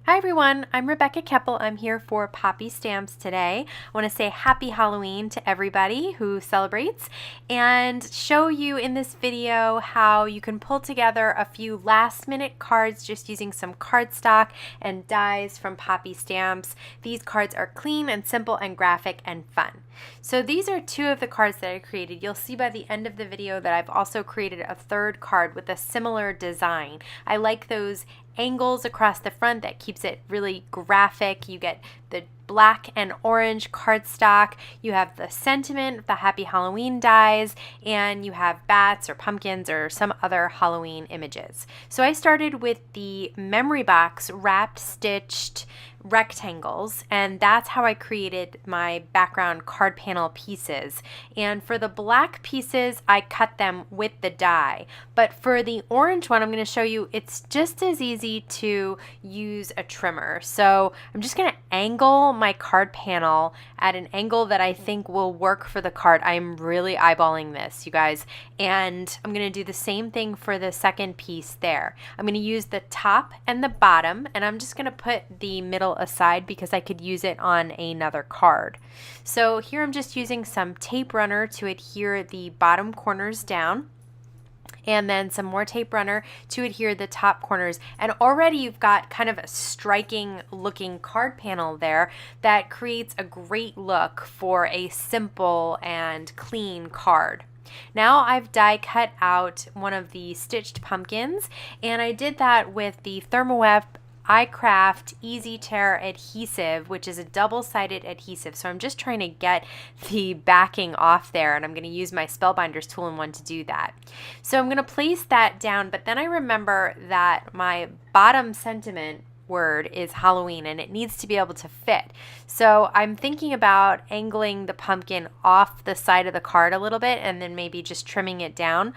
Hi everyone, I'm Rebecca Keppel. I'm here for Poppystamps today. I want to say happy Halloween to everybody who celebrates and show you in this video how you can pull together a few last minute cards just using some cardstock and dies from Poppystamps. These cards are clean and simple and graphic and fun. So these are two of the cards that I created. You'll see by the end of the video that I've also created a third card with a similar design. I like those angles across the front that keeps it really graphic. You get the black and orange cardstock, you have the sentiment, the happy Halloween dies, and you have bats or pumpkins or some other Halloween images. So I started with the memory box wrapped stitched rectangles, and that's how I created my background card panel pieces. And for the black pieces, I cut them with the die. But for the orange one, I'm going to show you it's just as easy to use a trimmer. So I'm just going to angle my card panel at an angle that I think will work for the card. I'm really eyeballing this, you guys. And I'm going to do the same thing for the second piece there. I'm going to use the top and the bottom, and I'm just going to put the middle aside because I could use it on another card. So here I'm just using some tape runner to adhere the bottom corners down, and then some more tape runner to adhere the top corners. And already you've got kind of a striking looking card panel there that creates a great look for a simple and clean card. Now I've die cut out one of the stitched pumpkins, and I did that with the Thermoweb iCraft Easy Tear adhesive, which is a double-sided adhesive. So I'm just trying to get the backing off there, and I'm going to use my Spellbinders tool-in-one to do that. So I'm going to place that down, but then I remember that my bottom sentiment word is Halloween and it needs to be able to fit. So I'm thinking about angling the pumpkin off the side of the card a little bit and then maybe just trimming it down.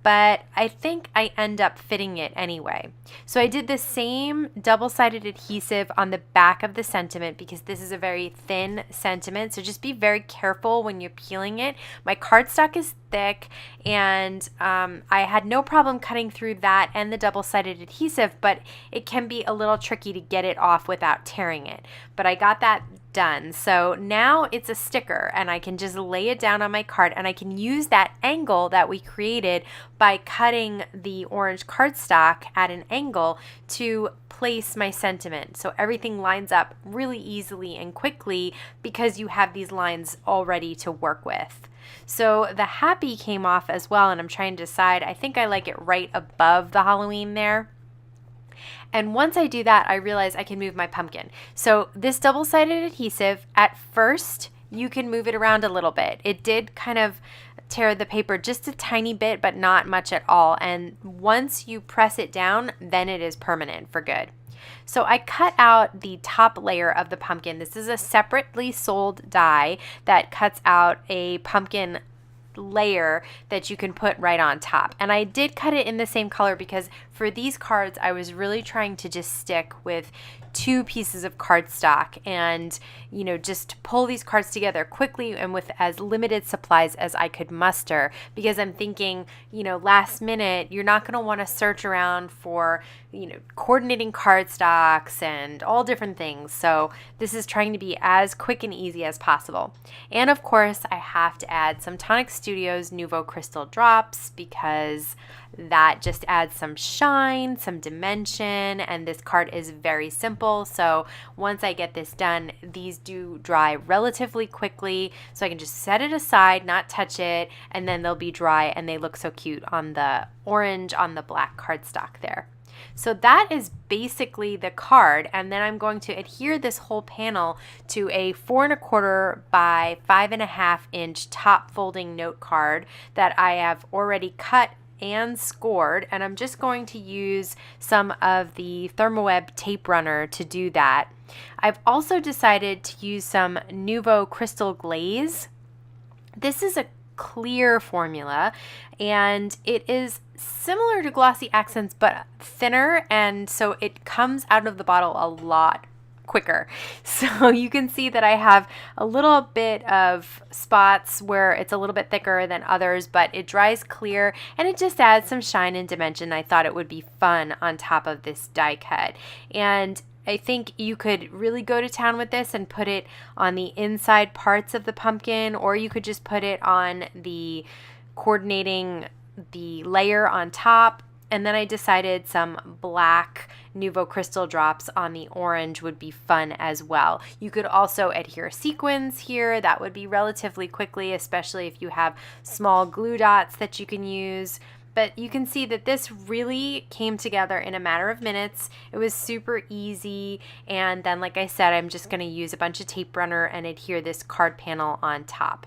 But I think I end up fitting it anyway. So I did the same double-sided adhesive on the back of the sentiment because this is a very thin sentiment, so just be very careful when you're peeling it. My cardstock is thick, and I had no problem cutting through that and the double-sided adhesive, but it can be a little tricky to get it off without tearing it. But I got that done. So now it's a sticker, and I can just lay it down on my card, and I can use that angle that we created by cutting the orange cardstock at an angle to place my sentiment. So everything lines up really easily and quickly because you have these lines already to work with. So the happy came off as well, and I'm trying to decide. I think I like it right above the Halloween there. And once I do that, I realize I can move my pumpkin. So this double-sided adhesive, at first, you can move it around a little bit. It did kind of tear the paper just a tiny bit, but not much at all. And once you press it down, then it is permanent for good. So I cut out the top layer of the pumpkin. This is a separately sold die that cuts out a pumpkin layer that you can put right on top. And I did cut it in the same color because for these cards I was really trying to just stick with two pieces of cardstock and, you know, just pull these cards together quickly and with as limited supplies as I could muster, because I'm thinking, you know, last minute you're not going to want to search around for, you know, coordinating cardstocks and all different things. So this is trying to be as quick and easy as possible. And of course I have to add some Tonic Studios Nuvo crystal drops because that just adds some shine, some dimension, and this card is very simple. So once I get this done, these do dry relatively quickly, so I can just set it aside, not touch it, and then they'll be dry, and they look so cute on the orange on the black cardstock there. So that is basically the card, and then I'm going to adhere this whole panel to a 4 1/4 by 5 1/2 inch top folding note card that I have already cut and scored, and I'm just going to use some of the Thermoweb tape runner to do that. I've also decided to use some Nuvo Crystal Glaze. This is a clear formula, and it is similar to Glossy Accents but thinner, and so it comes out of the bottle a lot quicker. So you can see that I have a little bit of spots where it's a little bit thicker than others, but it dries clear and it just adds some shine and dimension. I thought it would be fun on top of this die cut. And I think you could really go to town with this and put it on the inside parts of the pumpkin, or you could just put it on the coordinating the layer on top. And then I decided some black Nuvo crystal drops on the orange would be fun as well. You could also adhere sequins here. That would be relatively quickly, especially if you have small glue dots that you can use. But you can see that this really came together in a matter of minutes. It was super easy. And then, like I said, I'm just going to use a bunch of tape runner and adhere this card panel on top.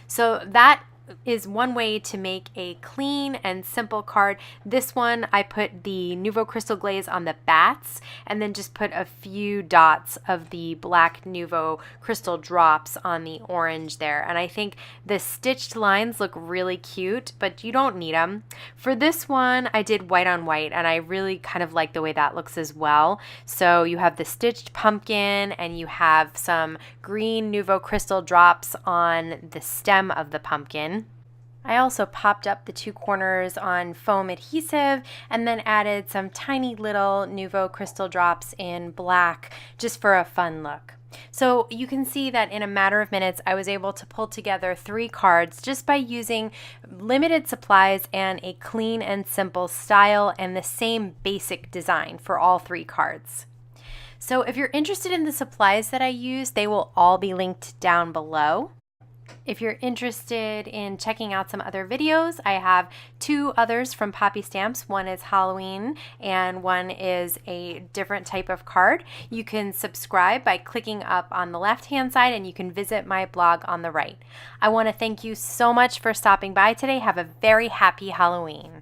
So that is one way to make a clean and simple card. This one, I put the Nuvo Crystal Glaze on the bats and then just put a few dots of the black Nuvo Crystal drops on the orange there. And I think the stitched lines look really cute, but you don't need them. For this one, I did white on white, and I really kind of like the way that looks as well. So you have the stitched pumpkin and you have some green Nuvo Crystal drops on the stem of the pumpkin. I also popped up the two corners on foam adhesive and then added some tiny little Nuvo crystal drops in black just for a fun look. So you can see that in a matter of minutes I was able to pull together 3 cards just by using limited supplies and a clean and simple style and the same basic design for all 3 cards. So if you're interested in the supplies that I use, they will all be linked down below. If you're interested in checking out some other videos, I have 2 others from Poppystamps. One is Halloween and one is a different type of card. You can subscribe by clicking up on the left-hand side, and you can visit my blog on the right. I want to thank you so much for stopping by today. Have a very happy Halloween.